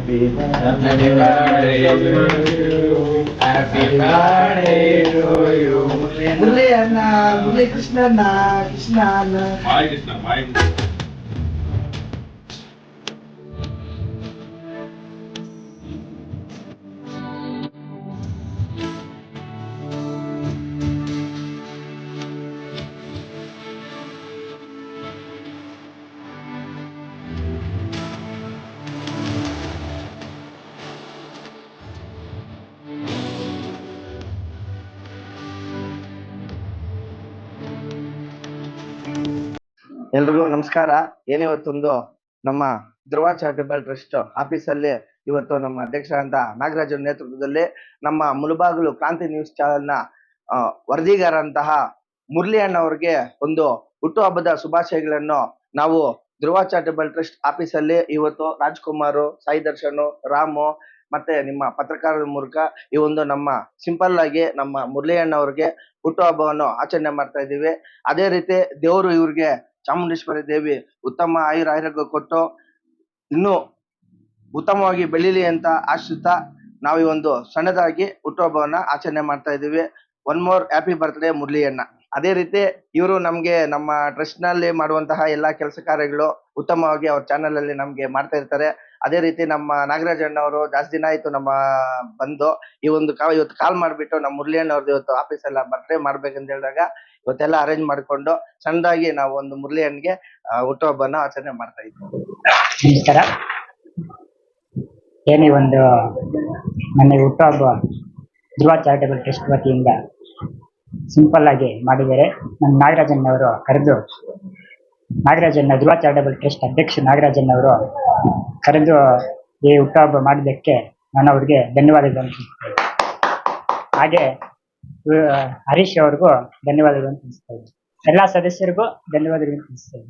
Happy birthday to you. Murli Anna, Murli Krishna Anna, Krishna Anna. Bye Krishna, bye. ಎಲ್ರಿಗೂ ನಮಸ್ಕಾರ. ಏನಿವತ್ತೊಂದು ನಮ್ಮ ಧ್ರುವ charitable trust ಆಫೀಸಲ್ಲಿ ಇವತ್ತು ನಮ್ಮ ಅಧ್ಯಕ್ಷರಾದಂತ ನಾಗರಾಜ್ ನೇತೃತ್ವದಲ್ಲಿ ನಮ್ಮ ಮುಳಬಾಗಿಲು ಕ್ರಾಂತಿ ನ್ಯೂಸ್ ಚಾನೆಲ್ನ ವರದಿಗಾರಂತಹ ಮುರಳಿ ಅಣ್ಣವ್ರಿಗೆ ಒಂದು ಹುಟ್ಟುಹಬ್ಬದ ಶುಭಾಶಯಗಳನ್ನು ನಾವು ಧ್ರುವ ಚಾರಿಟಬಲ್ ಟ್ರಸ್ಟ್ ಆಫೀಸಲ್ಲಿ ಇವತ್ತು ರಾಜ್ಕುಮಾರ್, ಸಾಯಿ ದರ್ಶನ್, ರಾಮು ಮತ್ತೆ ನಿಮ್ಮ ಪತ್ರಕಾರರ ಮೂಲಕ ಈ ಒಂದು ನಮ್ಮ ಸಿಂಪಲ್ ಆಗಿ ನಮ್ಮ ಮುರಳಿ ಅಣ್ಣವ್ರಿಗೆ ಹುಟ್ಟುಹಬ್ಬವನ್ನು ಆಚರಣೆ ಮಾಡ್ತಾ ಇದ್ದೀವಿ. ಅದೇ ರೀತಿ ದೇವರು ಇವ್ರಿಗೆ ಚಾಮುಂಡೇಶ್ವರಿ ದೇವಿ ಉತ್ತಮ ಆಯುರಾರೋಗ್ಯ ಕೊಟ್ಟು ಇನ್ನೂ ಉತ್ತಮವಾಗಿ ಬೆಳೀಲಿ ಅಂತ ಆಶಿಸುತ್ತಾ ನಾವು ಈ ಒಂದು ಸಣ್ಣದಾಗಿ ಹುಟ್ಟುಹಬ್ಬವನ್ನ ಆಚರಣೆ ಮಾಡ್ತಾ ಇದ್ದೀವಿ. One more happy birthday Murali ಅಣ್ಣ. ಅದೇ ರೀತಿ ಇವರು ನಮ್ಗೆ ನಮ್ಮ ಟ್ರಸ್ಟ್ ನಲ್ಲಿ ಮಾಡುವಂತಹ ಎಲ್ಲಾ ಕೆಲಸ ಕಾರ್ಯಗಳು ಉತ್ತಮವಾಗಿ ಅವ್ರ ಚಾನೆಲ್ ಅಲ್ಲಿ ನಮ್ಗೆ ಮಾಡ್ತಾ ಇರ್ತಾರೆ. ಅದೇ ರೀತಿ ನಮ್ಮ ನಾಗರಾಜ್ ಅಣ್ಣ ಅವರು ಜಾಸ್ತಿ ದಿನ ಆಯ್ತು ನಮ್ಮ ಬಂದು ಈ ಒಂದು ಇವತ್ತು ಕಾಲ್ ಮಾಡ್ಬಿಟ್ಟು ನಮ್ಮ ಮುರಳಿ ಅಣ್ಣ ಅವ್ರದ್ದು ಇವತ್ತು ಆಫೀಸ್ ಎಲ್ಲ ಬರ್ತ್ಡೇ ಮಾಡ್ಬೇಕಂತ ಹೇಳಿದಾಗ ಇವತ್ತೆಲ್ಲ ಅರೇಂಜ್ ಮಾಡ್ಕೊಂಡು ಸಣ್ಣದಾಗಿ ನಾವು ಒಂದು ಮುರಳಿ ಅಣ್ಣಗೆ ಹುಟ್ಟುಹಬ್ಬನ ಆಚರಣೆ ಮಾಡ್ತಾ ಇದ್ದೀವಿ. ನಮಸ್ಕಾರ. ಏನೇ ಒಂದು ನನ್ನ ಹುಟ್ಟುಹಬ್ಬ ಧ್ರುವ ಚಾರಿಟಬಲ್ ಟ್ರಸ್ಟ್ ವತಿಯಿಂದ ಸಿಂಪಲ್ ಆಗಿ ಮಾಡಿದ್ದಾರೆ. ನಮ್ಮ ನಾಗರಾಜನ್ನವರು ಕರೆದು ನಾಗರಾಜನ್ನ ಧ್ರುವ ಚಾರಿಟಬಲ್ ಟ್ರಸ್ಟ್ ಅಧ್ಯಕ್ಷ ನಾಗರಾಜನ್ನವರು ಕರೆದು ಈ ಹುಟ್ಟುಹಬ್ಬ ಮಾಡಿದ್ದಕ್ಕೆ ನಾನು ಅವ್ರಿಗೆ ಧನ್ಯವಾದಗಳನ್ನು ತಿಳಿಸ್ತೇನೆ. ಹಾಗೆ ಹರೀಶ್ ಅವ್ರಿಗೂ ಧನ್ಯವಾದಗಳನ್ನು ತಿಳಿಸ್ತೇನೆ. ಎಲ್ಲ ಸದಸ್ಯರಿಗೂ ಧನ್ಯವಾದಗಳನ್ನು ತಿಳಿಸ್ತೇನೆ.